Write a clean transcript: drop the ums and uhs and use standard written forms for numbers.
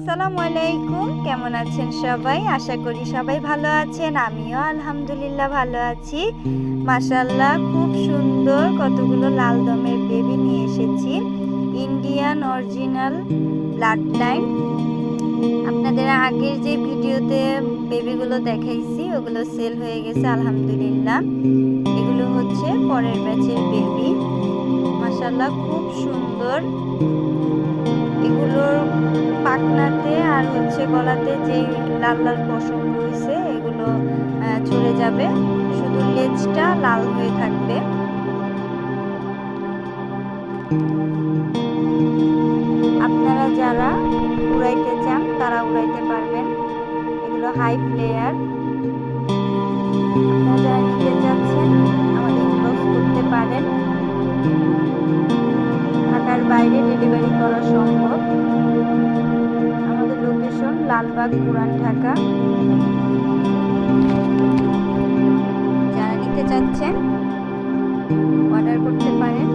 আসসালামু আলাইকুম। কেমন আছেন সবাই? আশা করি সবাই ভালো আছেন। আমিও আলহামদুলিল্লাহ ভালো আছি। মাশাআল্লাহ, খুব সুন্দর কতগুলো লাল দমের বেবি নিয়ে এসেছি। Indian original blood line. আপনাদের আগের যে ভিডিওতে বেবিগুলো দেখাইছি ওগুলো সেল হয়ে গেছে আলহামদুলিল্লাহ। এগুলো হচ্ছে পরের ব্যাচের বেবি। মাশাআল্লাহ, খুব সুন্দর। এগুলোর পাখনাতে আর গলাতে যে লাল লাল পশম রয়েছে এগুলো চলে যাবে, শুধু লেজটা লাল হয়ে থাকবে। আপনারা যারা উড়াইতে চান তারা উড়াইতে পারবেন। এগুলো হাই ফ্লেয়ার। আপনারা যারা নিতে চাচ্ছেন আমাদের ইনবক্স করতে পারেন। ঢাকার বাইরে ডেলিভারি করা সম্ভব। আমাদের লোকেশন লালবাগ, পুরান ঢাকা। যারা নিতে চাচ্ছেন অর্ডার করতে পারেন।